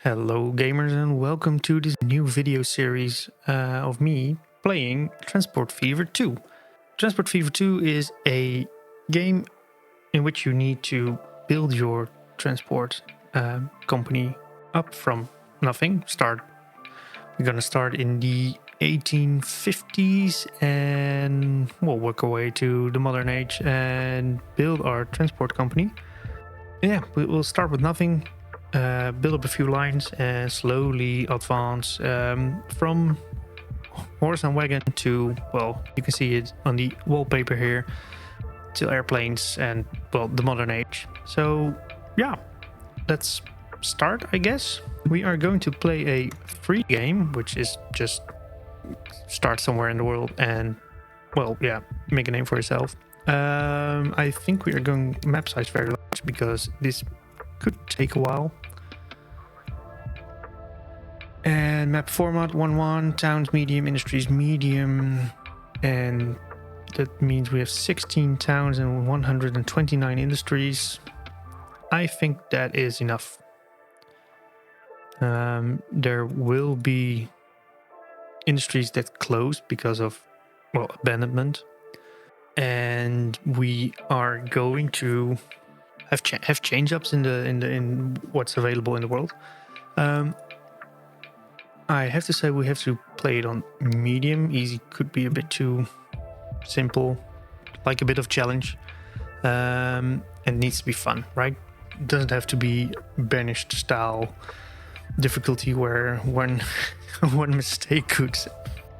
Hello gamers and welcome to this new video series of me playing Transport Fever 2. Transport Fever 2 is a game in which you need to build your transport company up from nothing. We're gonna start in the 1850s and we'll work our way to the modern age and build our transport company. Yeah, we'll start with nothing. Build up a few lines and slowly advance from horse and wagon to, well, you can see it on the wallpaper here, to airplanes and, well, the modern age. So yeah, let's start, I guess. We are going to play a free game, which is just start somewhere in the world and, well, yeah, make a name for yourself. I think we are going map size very large because this could take a while. And map format 1.1, towns medium, industries medium, and that means we have 16 towns and 129 industries. I think that is enough. There will be industries that close because of, well, abandonment, and we are going to have change ups in what's available in the world. I have to say we have to play it on medium. Easy could be a bit too simple, like a bit of challenge. And needs to be fun, right? It doesn't have to be banished style difficulty where one mistake could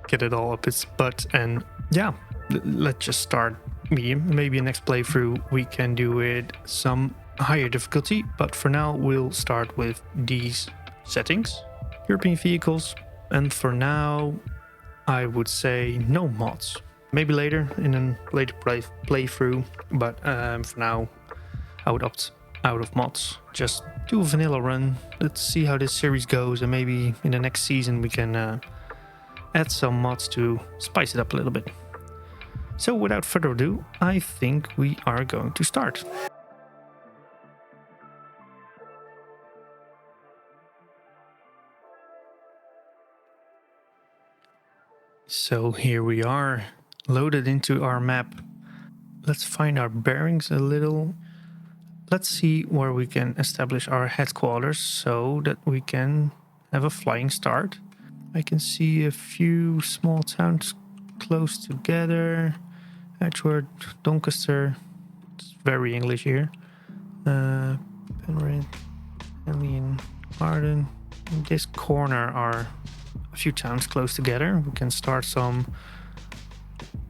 get it all up its butt. And yeah, let's just start medium. Maybe next playthrough we can do it some higher difficulty, but for now we'll start with these settings. European vehicles, and for now I would say no mods. Maybe later in a later playthrough, but for now I would opt out of mods. Just do a vanilla run. Let's see how this series goes, and maybe in the next season we can add some mods to spice it up a little bit. So without further ado, I think we are going to start. So here we are, loaded into our map. Let's find our bearings a little. Let's see where we can establish our headquarters so that we can have a flying start. I can see a few small towns close together. Edgeworth, Doncaster, it's very English here. Penrith, Henley and Arden. In this corner are a few towns close together. We can start some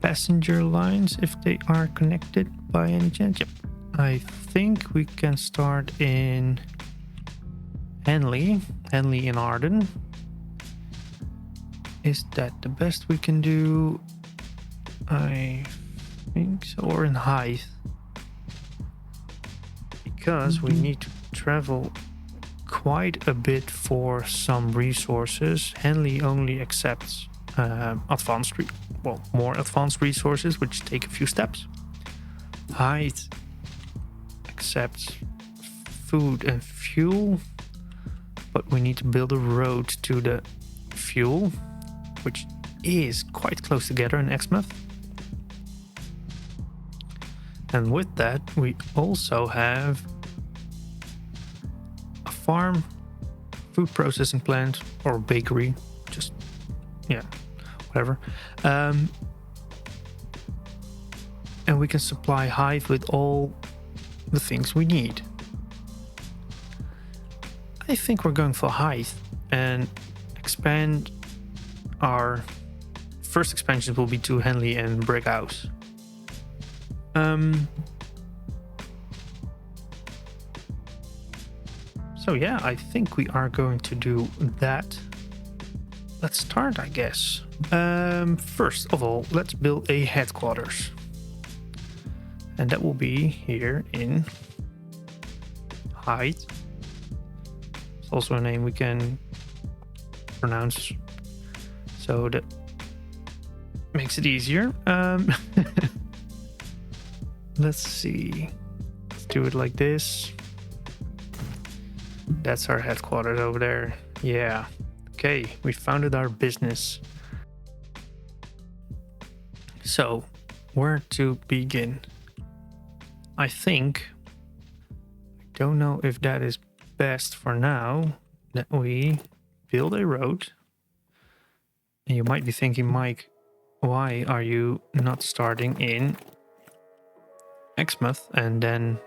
passenger lines if they are connected by any chance. Yep. I think we can start in Henley in Arden. Is that the best we can do? I think so. Or in Hythe, because we need to travel quite a bit for some resources. Henley only accepts more advanced resources, which take a few steps. Hythe accepts food and fuel, but we need to build a road to the fuel, which is quite close together in Exmouth. And with that, we also have farm, food processing plant, or bakery, just, yeah, whatever. And we can supply Hythe with all the things we need. I think we're going for Hythe and expand. Our first expansions will be to Henley and Brighouse. So yeah, I think we are going to do that. Let's start, I guess. First of all, let's build a headquarters. And that will be here in Hythe. It's also a name we can pronounce, so that makes it easier. Let's see. Let's do it like this. That's our headquarters over there. Yeah. Okay, we founded our business. So, where to begin? I think, I don't know if that is best for now, that we build a road. And you might be thinking, Mike, why are you not starting in Exmouth and then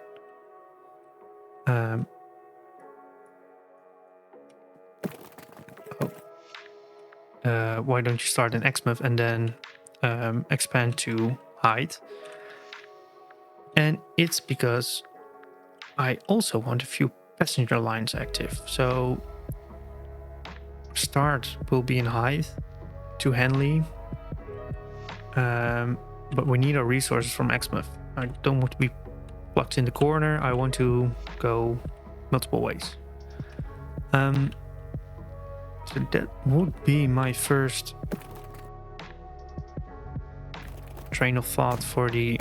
why don't you start in Exmouth and then expand to Hyde? And it's because I also want a few passenger lines active. So start will be in Hyde to Henley, but we need our resources from Exmouth. I don't want to be plugged in the corner. I want to go multiple ways. So that would be my first train of thought for the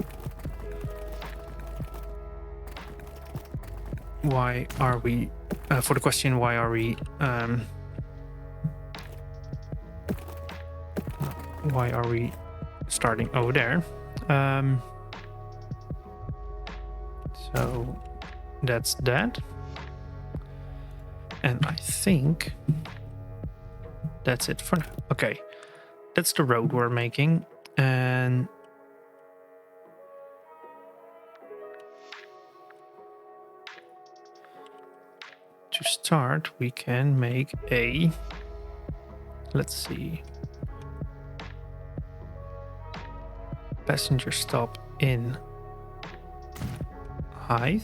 why are we for the question why are we starting over there. So that's that, and I think that's it for now. Okay, that's the road we're making, and to start we can make a, let's see, passenger stop in Hythe,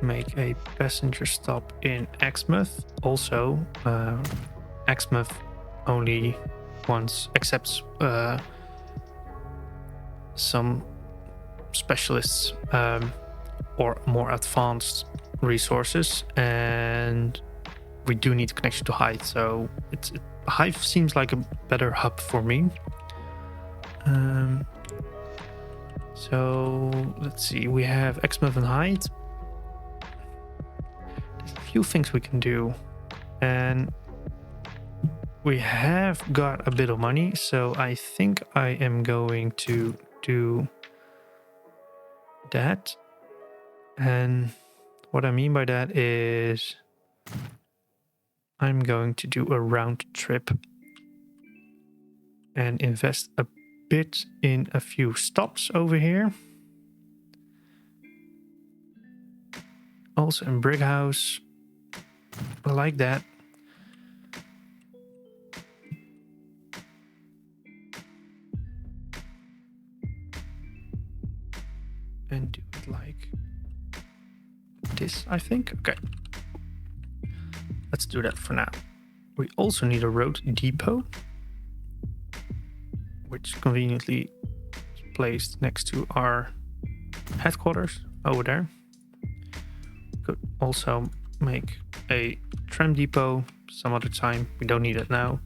make a passenger stop in Exmouth. Also, Exmouth only accepts some specialists or more advanced resources, and we do need connection to Hythe. So Hythe seems like a better hub for me. So let's see, we have Exmouth and Hythe. There's a few things we can do, and we have got a bit of money, so I think I am going to do that. And what I mean by that is I'm going to do a round trip and invest a bit in a few stops over here. Also in Brickhouse. I like that. And do it like this, I think. Okay. Let's do that for now. We also need a road depot, which conveniently is placed next to our headquarters over there. Could also make a tram depot some other time. We don't need it now.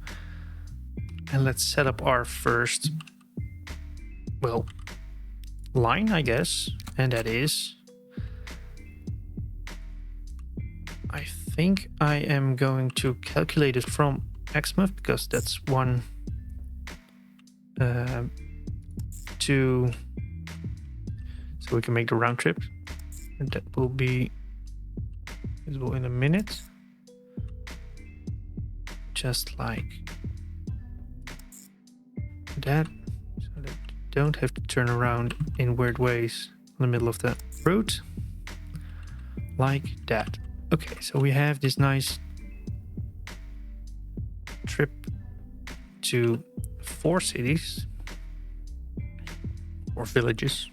And let's set up our first, well, line, I guess. And that is, I think I am going to calculate it from Exmouth, because that's one, two, so we can make the round trip. And that will be visible in a minute. Just like that, so that you don't have to turn around in weird ways in the middle of the road. Like that. Okay, so we have this nice trip to 4 cities or villages.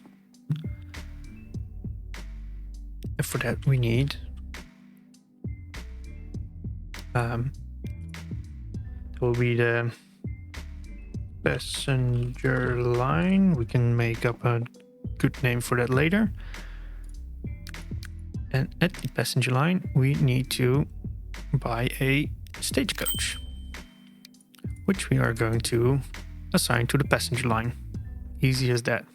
And for that we need that will be the passenger line. We can make up a good name for that later. And at the passenger line, we need to buy a stagecoach, which we are going to assign to the passenger line. Easy as that.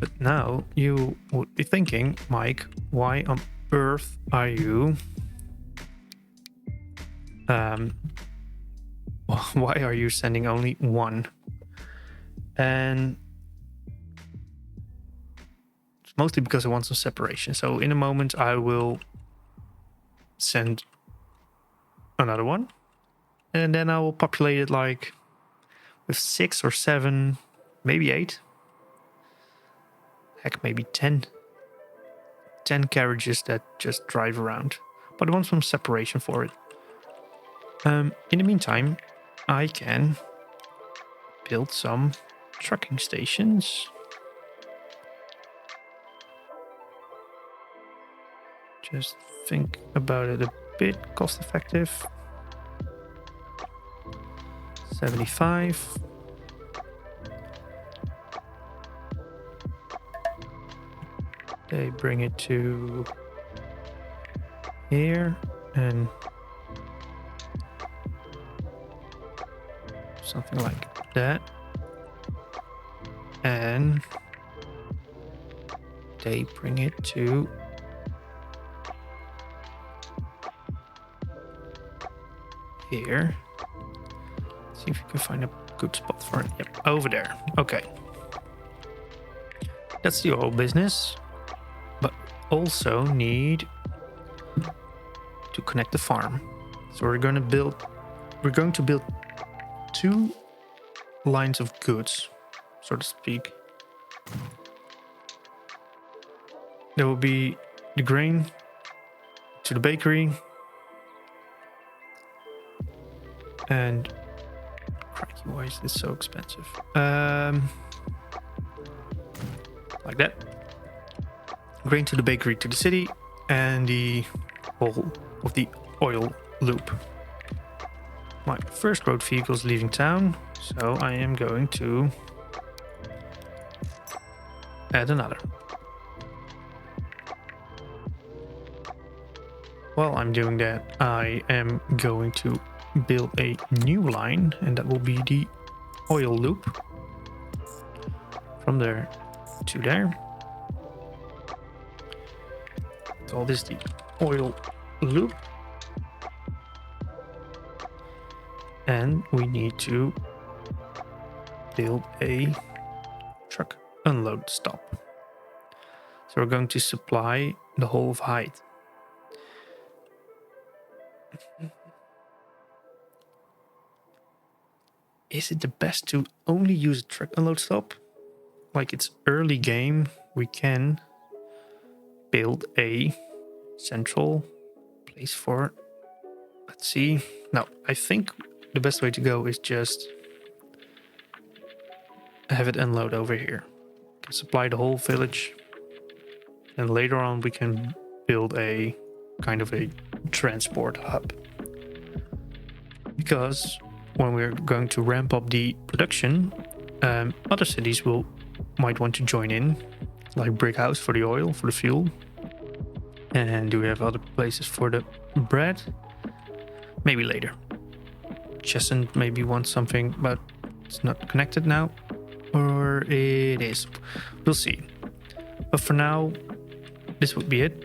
But now you would be thinking, Mike, why on earth are you why are you sending only one? And it's mostly because I want some separation. So in a moment I will send another one, and then I will populate it like with 6 or 7, maybe 8, heck, maybe 10 carriages that just drive around. But I want some separation for it. In the meantime, I can build some trucking stations. Just think about it a bit. Cost effective. 75. They bring it to here and something like that. And they bring it to here. See if you can find a good spot for it. Yep, over there. Okay. That's the oil business. But also need to connect the farm. So we're going to build 2 lines of goods, so to speak. There will be the grain to the bakery. And crikey, why is this so expensive? Like that. Grain to the bakery to the city, and the whole of the oil loop. My first road vehicle is leaving town, so I am going to add another. While I'm doing that, I am going to build a new line, and that will be the oil loop from there to there. Call this the oil loop, and we need to build a truck unload stop. So we're going to supply the whole of Hyde. Is it the best to only use a truck unload stop? Like, it's early game, we can build a central place for it. Let's see. No, I think the best way to go is just have it unload over here. Can supply the whole village, and later on we can build a kind of a transport hub. Because when we're going to ramp up the production, other cities might want to join in, like Brickhouse for the oil, for the fuel. And do we have other places for the bread? Maybe later. Chesson maybe wants something, but it's not connected now. Or it is. We'll see. But for now, this would be it.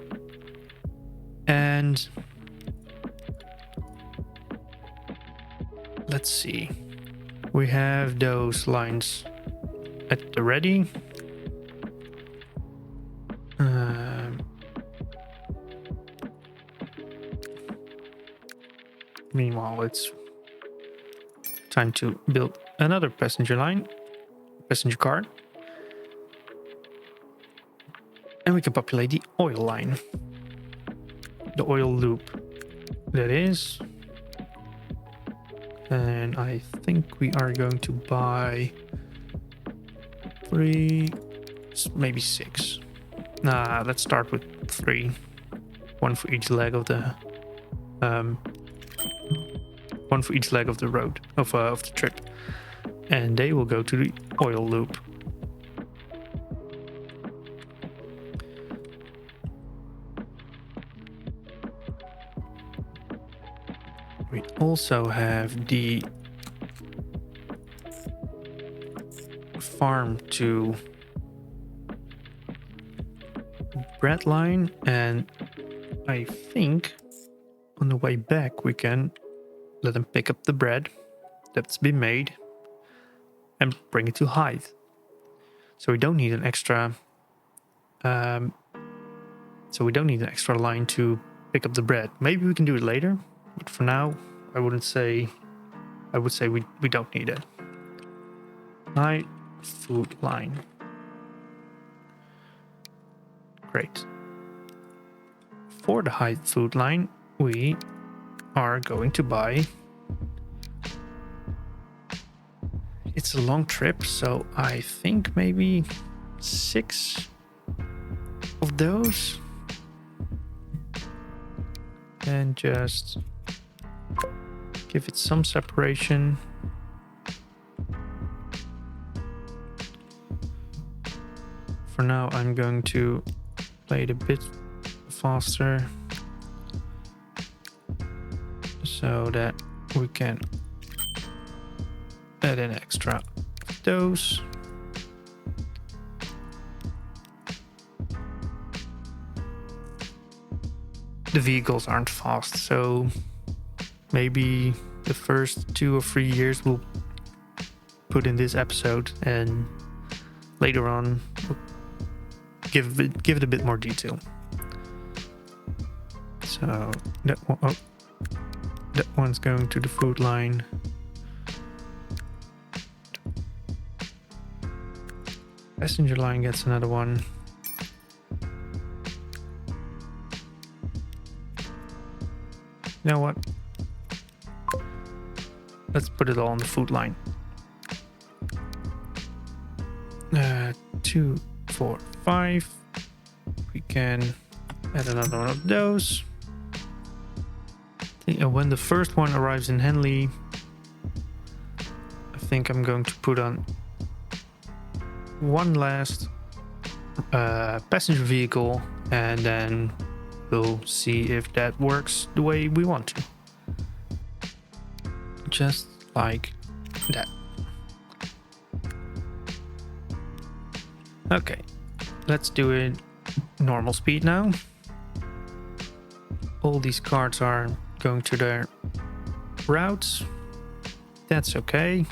And let's see. We have those lines at the ready. Meanwhile, it's time to build another passenger car. And we can populate the oil line. The oil loop, that is. And I think we are going to buy 3, maybe 6. Nah, let's start with 3. 1 for each leg of the road of the trip, and they will go to the oil loop. We also have the farm to bread line, and I think on the way back we can let them pick up the bread that's been made and bring it to height. So we don't need an extra line to pick up the bread. Maybe we can do it later, but for now I would say we don't need it. High food line. Great. For the high food line, we are going to buy. It's a long trip, so I think maybe 6 of those. And just give it some separation. For now, I'm going to play it a bit faster so that we can add an extra of those. The vehicles aren't fast, so maybe the first 2 or 3 years we'll put in this episode, and later on we'll give it a bit more detail. So that one's going to the food line. Passenger line gets another one. You know what? Let's put it all on the food line. 2, 4, 5. We can add another one of those. When the first one arrives in Henley, I think I'm going to put on one last passenger vehicle, and then we'll see if that works the way we want to. Just like that. Okay, let's do it normal speed now. All these carts are going to their routes. That's okay.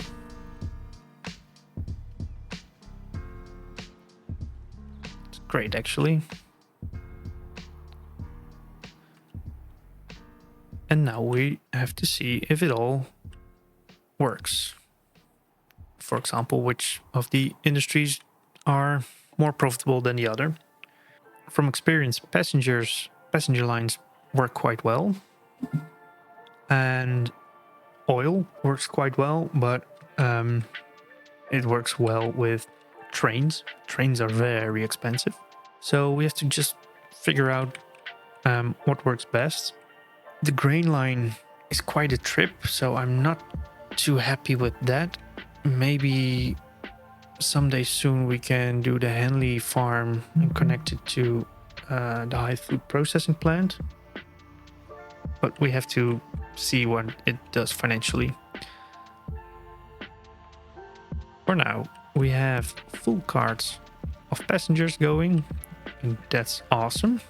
It's great, actually. And now we have to see if it all works. For example, which of the industries are more profitable than the other. From experience, passenger lines work quite well. And oil works quite well, but it works well with trains. Trains are very expensive. So we have to just figure out what works best. The grain line is quite a trip, so I'm not too happy with that. Maybe someday soon we can do the Henley farm and connect it to the high food processing plant. But we have to see what it does financially. For now, we have full carts of passengers going, and that's awesome.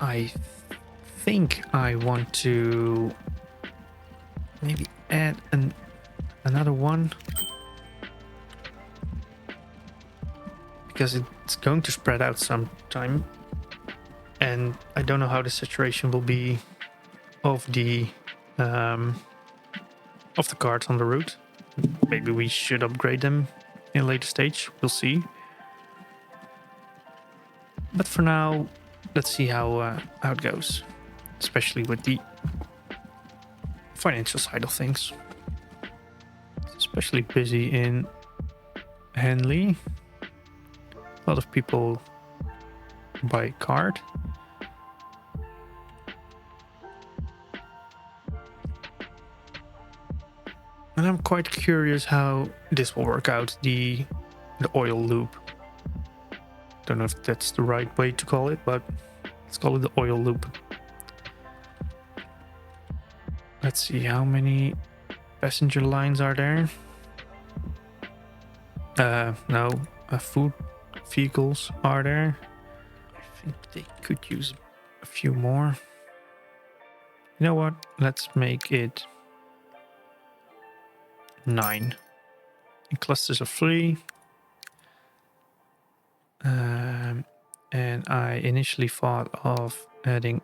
I think I want to maybe add another one, because it's going to spread out sometime, and I don't know how the saturation will be of the carts on the route. Maybe we should upgrade them in a later stage. We'll see. But for now, let's see how it goes, especially with the financial side of things. It's especially busy in Henley. A lot of people buy card. And I'm quite curious how this will work out, the oil loop. Don't know if that's the right way to call it, but let's call it the oil loop. Let's see, how many passenger lines are there? No, food vehicles are there. I think they could use a few more. You know what? Let's make it 9 in clusters of 3. And I initially thought of adding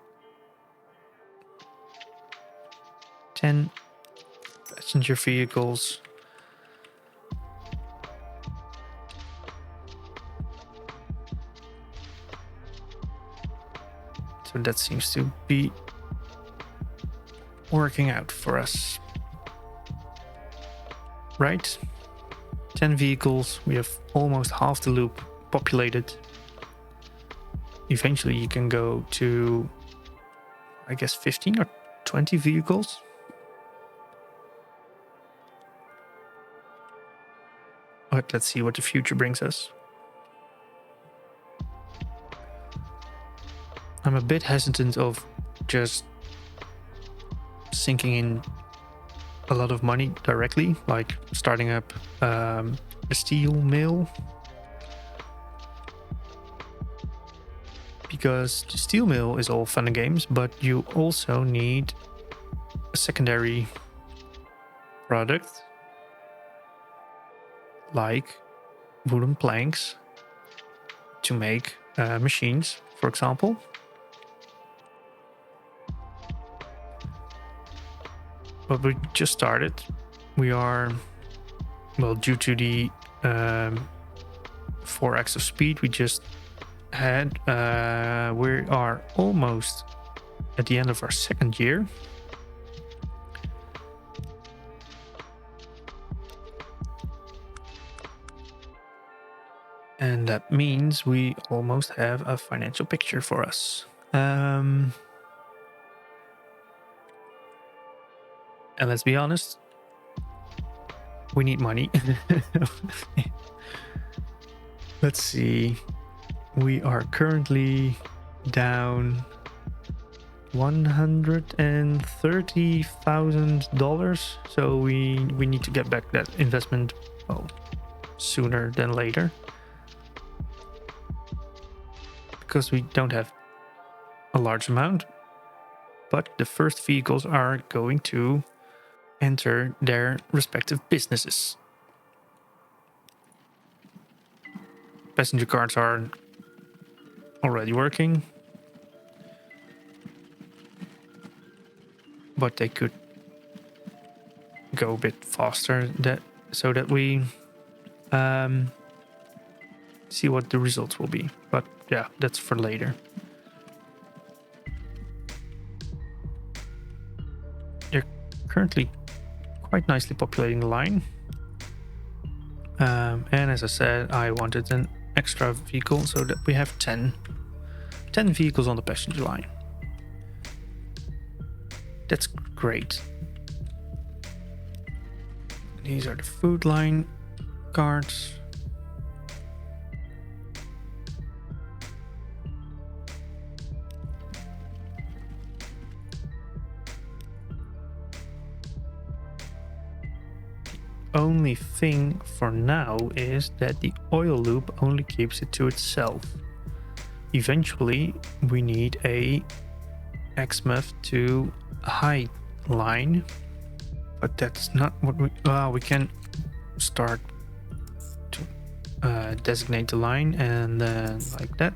10 passenger vehicles. So that seems to be working out for us. Right? 10 vehicles. We have almost half the loop populated. Eventually you can go to, I guess, 15 or 20 vehicles. But let's see what the future brings us. I'm a bit hesitant of just sinking in a lot of money directly, like starting up a steel mill. Because the steel mill is all fun and games, but you also need a secondary product like wooden planks to make machines, for example. But we just started. We are, well, due to the 4x of speed we just had, we are almost at the end of our second year. And that means we almost have a financial picture for us. And let's be honest, we need money. Let's see. We are currently down $130,000. So we need to get back that investment, well, sooner than later. Because we don't have a large amount. But the first vehicles are going to enter their respective businesses. Passenger cars are already working, but they could go a bit faster so that we see what the results will be. But yeah, that's for later. They're currently quite nicely populating the line. And as I said, I wanted an extra vehicle so that we have 10 vehicles on the passenger line. That's great. These are the food line cards. Only thing for now is that the oil loop only keeps it to itself. Eventually we need a XMF to high line, but that's not what we can start to designate the line and then like that.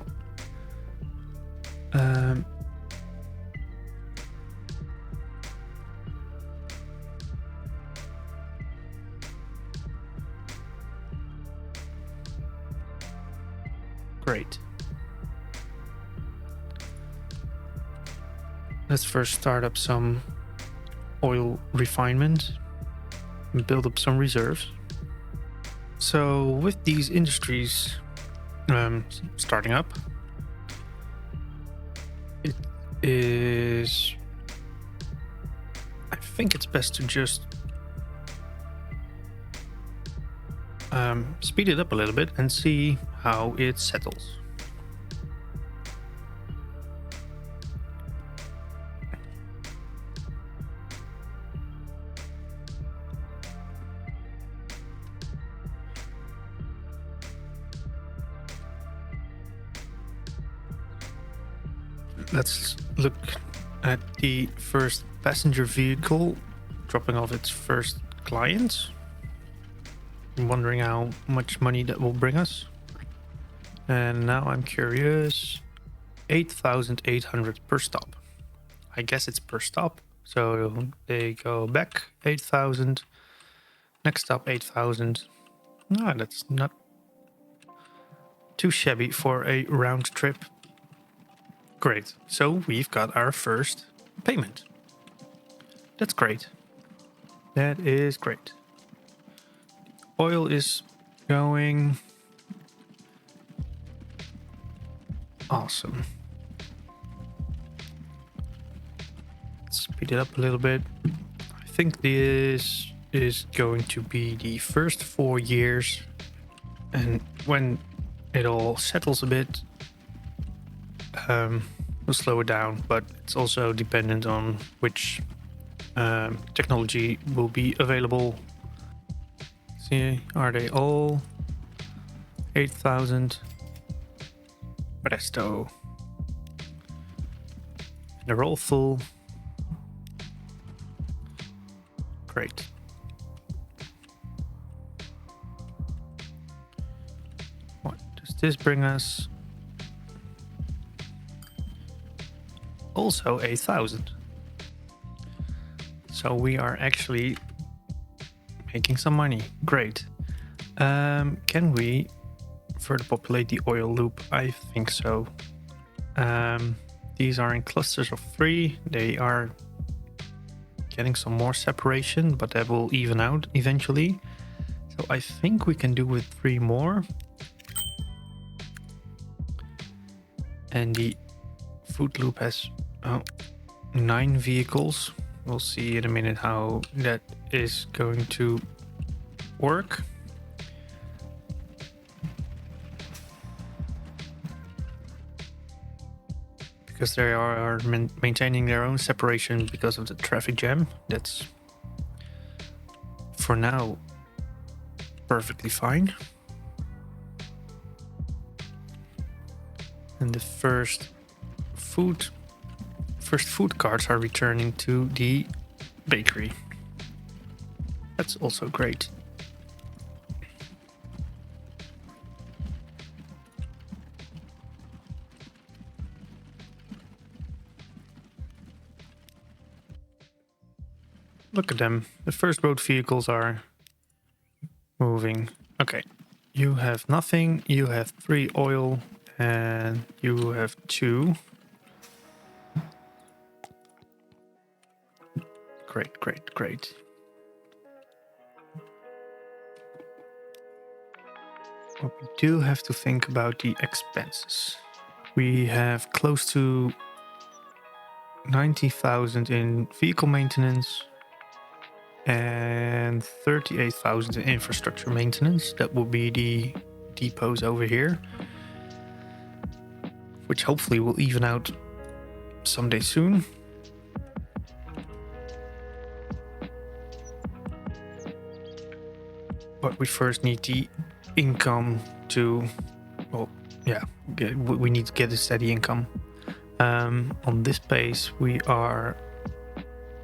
Great. Let's first start up some oil refinement and build up some reserves. So with these industries starting up, it is, I think it's best to just speed it up a little bit and see how it settles. let's look at the first passenger vehicle dropping off its first clients. I'm wondering how much money that will bring us. And now I'm curious. 8,800 per stop. I guess it's per stop. So they go back 8,000. Next stop 8,000. Ah, that's not too shabby for a round trip. Great. So we've got our first payment. That's great. That is great. Oil is going. Awesome. Speed it up a little bit. I think this is going to be the first 4 years, and when it all settles a bit, we'll slow it down, but it's also dependent on which technology will be available. See, are they all 8,000? Presto. They're all full. Great. What does this bring us? Also 8,000. So we are actually making some money. Great. Can we further populate the oil loop? I think so. These are in clusters of 3. They are getting some more separation, but that will even out eventually. So I think we can do with 3 more. And the food loop has 9 vehicles. We'll see in a minute how that is going to work. Because they are maintaining their own separation because of the traffic jam. That's, for now, perfectly fine. And the first food carts are returning to the bakery. That's also great. Look at them. The first road vehicles are moving. Okay. You have nothing. You have 3 oil. And you have 2. Great, great, great. But we do have to think about the expenses. We have close to 90,000 in vehicle maintenance and 38,000 in infrastructure maintenance. That will be the depots over here, which hopefully will even out someday soon. But we first need the income to, well, yeah, we need to get a steady income. On this base, we are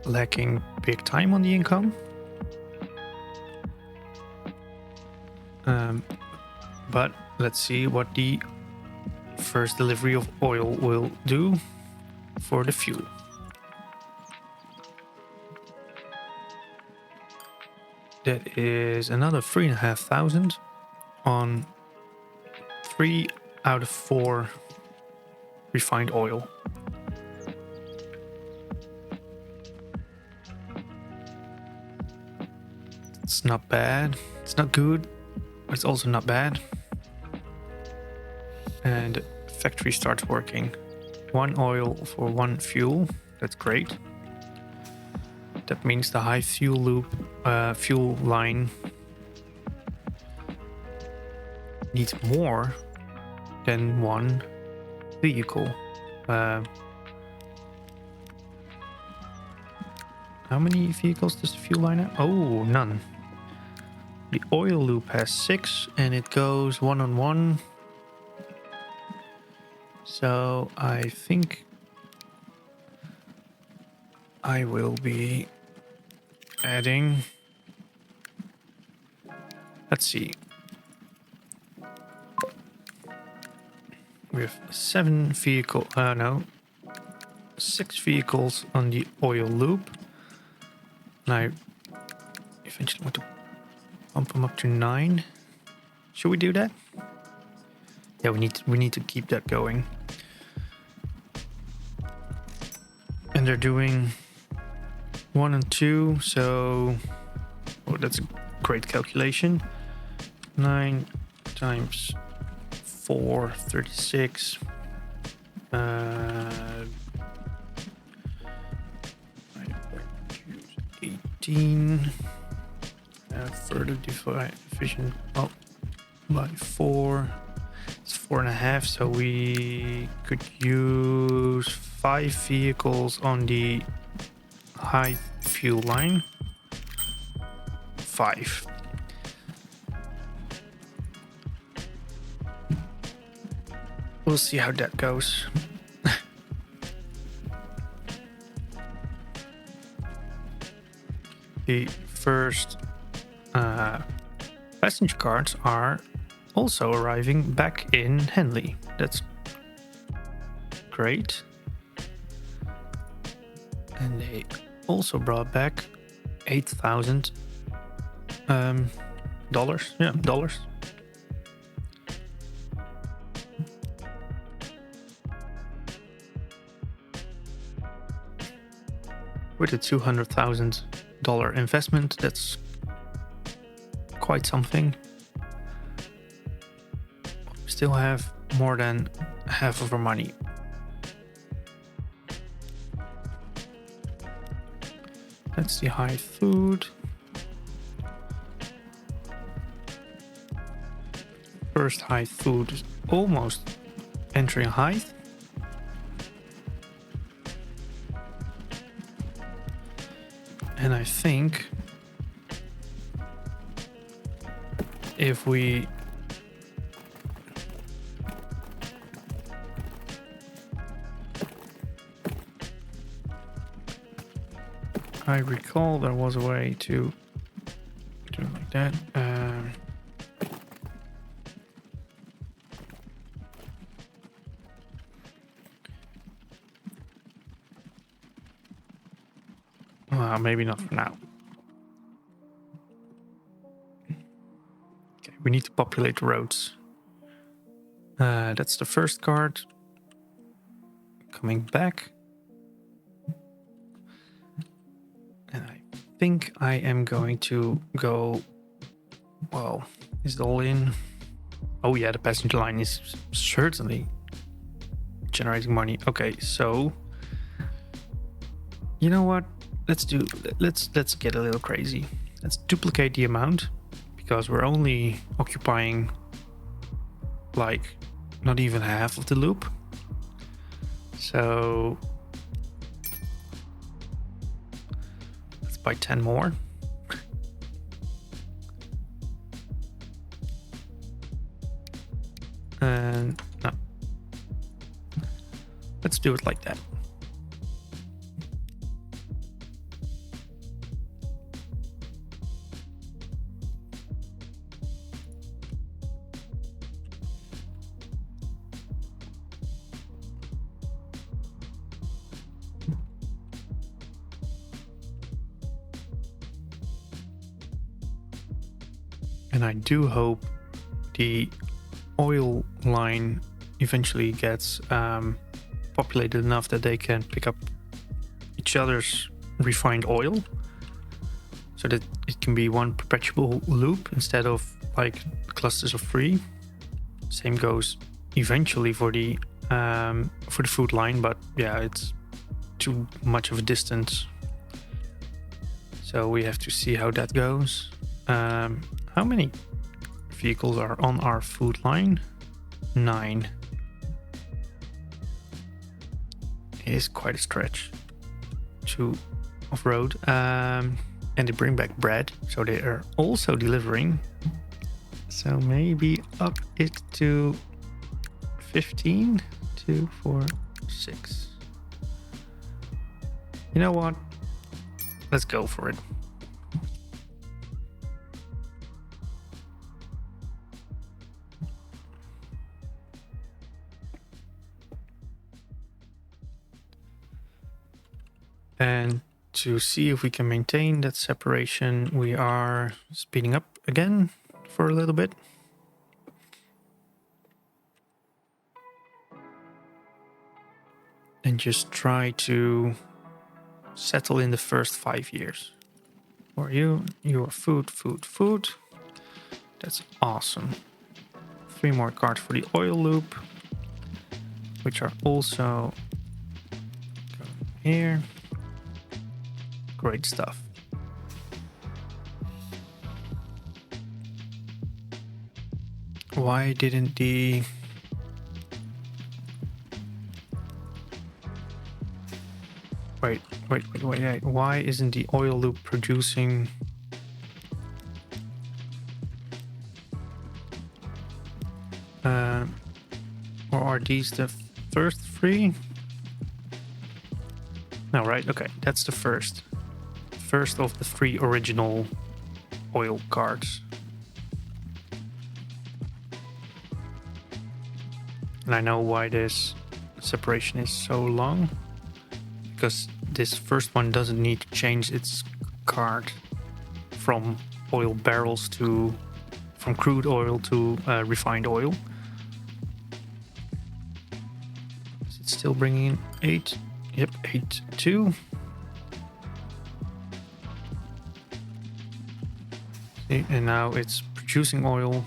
lacking big time on the income. But let's see what the first delivery of oil will do for the fuel. That is another 3,500 on 3 out of 4 refined oil. It's not bad. It's not good, but it's also not bad. And factory starts working. 1 oil for 1 fuel. That's great. That means the high fuel loop, fuel line needs more than 1 vehicle. How many vehicles does the fuel line have? Oh, none. The oil loop has 6 and it goes 1-on-1. So I think I will be adding, let's see, we have 6 vehicles on the oil loop. And I eventually want to bump them up to 9. Should we do that? Yeah, we need to keep that going. And they're doing 1 and 2, so that's a great calculation. 9 times 4, 36. 18. Further division by 4. It's 4.5, so we could use 5 vehicles on the high fuel line. 5. We'll see how that goes. The first passenger cars are also arriving back in Henley. That's great. And they also brought back $8,000 dollars. Yeah, dollars. With a $200,000 investment, that's quite something. We still have more than half of our money. That's the high food. First high food is almost entering height. And I think if we I recall there was a way to do it like that. Well, maybe not for now. Okay, we need to populate the roads. That's the first card. Coming back. And I think I am going to go... Well, is it all in? Oh yeah, the passenger line is certainly generating money. Okay, so... You know what? Let's get a little crazy. Let's duplicate the amount, because we're only occupying like not even half of the loop. So let's buy 10 more. And no, let's do it like that. And I do hope the oil line eventually gets populated enough that they can pick up each other's refined oil, so that it can be one perpetual loop instead of like clusters of 3. Same goes eventually for the food line, but yeah, it's too much of a distance. So we have to see how that goes. How many vehicles are on our food line? 9. It is quite a stretch to off-road. And they bring back bread, so they are also delivering. So maybe up it to 15. 2, 4, 6. You know what? Let's go for it. And to see if we can maintain that separation, we are speeding up again for a little bit. And just try to settle in the first 5 years. For you, your food. That's awesome. 3 more cards for the oil loop, which are also going here. Great stuff. Why didn't the... Wait. Why isn't the oil loop producing... or are these the first 3? No, right? Okay, that's the first. First of the 3 original oil cards. And I know why this separation is so long. Because this first one doesn't need to change its card from oil barrels to... from crude oil to refined oil. Is it still bringing in 8? Yep, 8, 2. See, and now it's producing oil.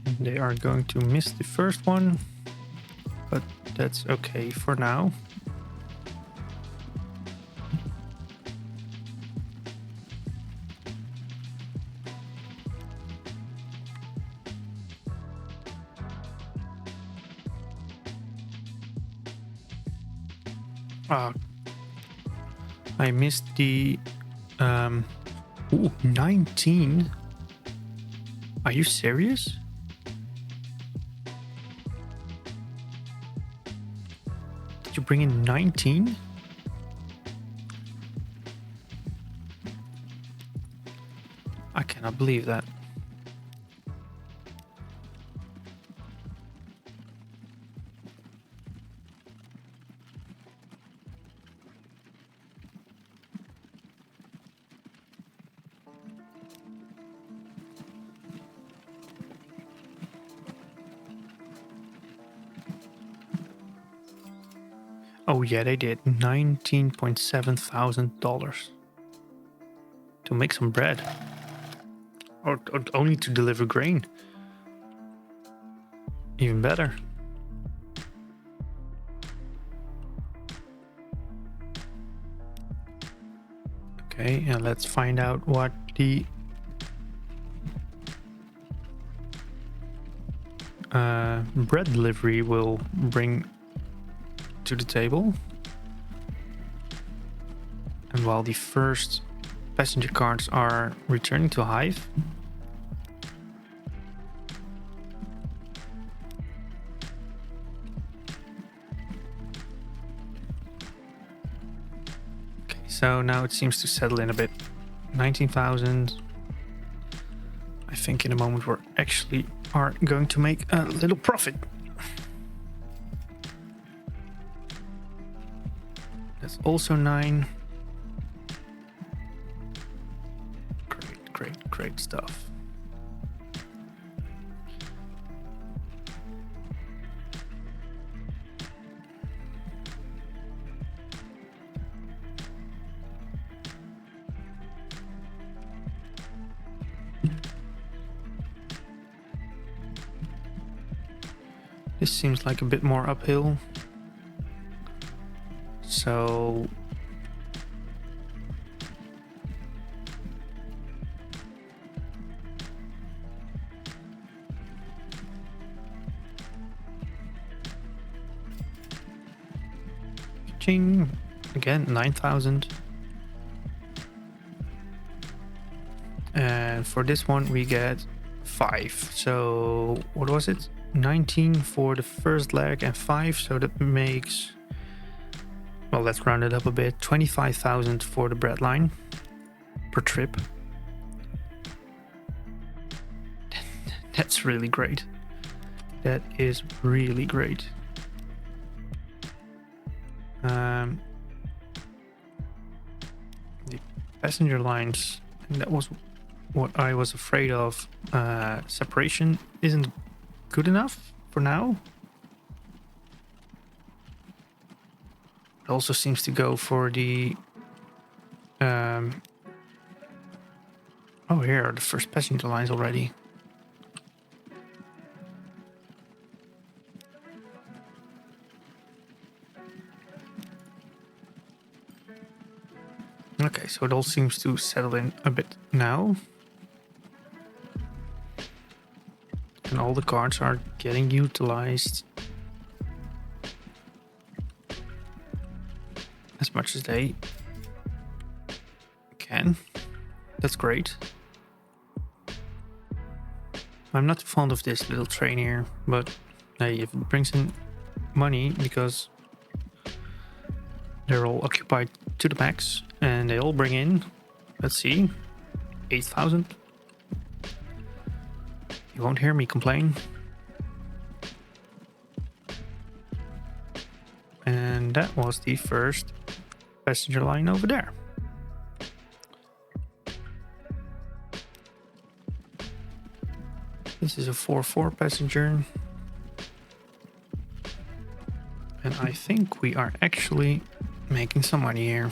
And they are going to miss the first one, but that's okay for now. I missed the 19. Are you serious? Did you bring in 19? I cannot believe that. Oh yeah, they did. $19,700 to make some bread, or only to deliver grain. Even better. Okay, and let's find out what the bread delivery will bring to the table. And while the first passenger cards are returning to Hive, okay, so now it seems to settle in a bit. 19,000. I think in a moment we're actually are going to make a little profit. That's also 9. Great stuff. This seems like a bit more uphill. So again 9,000, and for this one we get 5. So what was it? 19 for the first leg and 5, so that makes, well, let's round it up a bit, 25,000 for the bread line per trip. That's really great. That is really great. The passenger lines, and that was what I was afraid of. Separation isn't good enough for now. It also seems to go for the oh, here are the first passenger lines already. Okay, so it all seems to settle in a bit now. And all the cards are getting utilized as much as they can. That's great. I'm not fond of this little train here, but hey, if it brings in money, because they're all occupied to the max and they all bring in, let's see, 8,000. You won't hear me complain. And that was the first passenger line over there. This is a 4-4 passenger. And I think we are actually making some money here.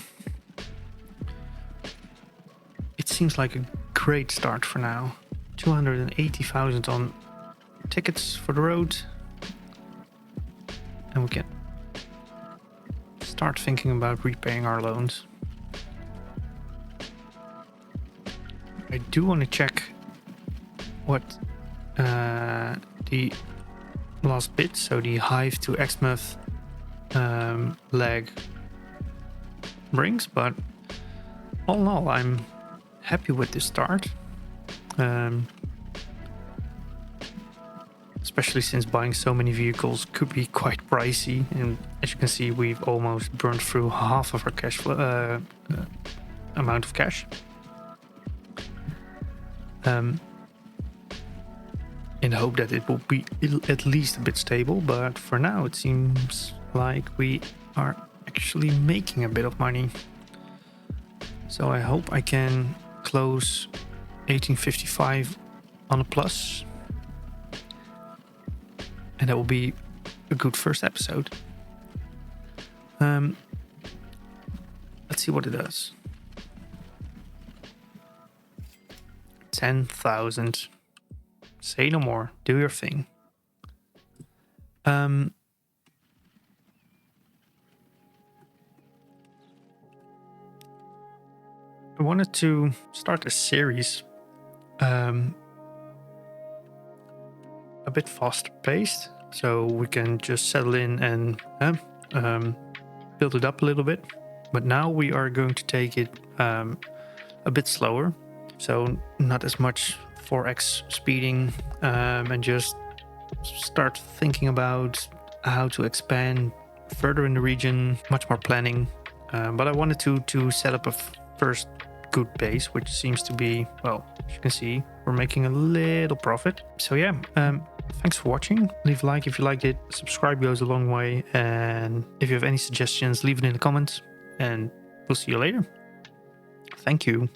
It seems like a great start for now. 280,000 on tickets for the road. And we can start thinking about repaying our loans. I do want to check what the last bit, so the Hive to Exmouth leg brings, but all in all, I'm happy with this start. Especially since buying so many vehicles could be quite pricey, and as you can see, we've almost burned through half of our cash flow amount of cash. In the hope that it will be at least a bit stable, but for now it seems like we are actually making a bit of money. So I hope I can close 1855 on a plus, and that will be a good first episode. Let's see what it does. 10,000. Say no more. Do your thing. I wanted to start a series a bit faster paced, so we can just settle in and build it up a little bit. But now we are going to take it a bit slower, so not as much 4x speeding, and just start thinking about how to expand further in the region, much more planning. But I wanted to set up a first good base, which seems to be, well, as you can see, we're making a little profit. So yeah, thanks for watching. Leave a like if you liked it. Subscribe goes a long way. And if you have any suggestions, leave it in the comments. And we'll see you later. Thank you.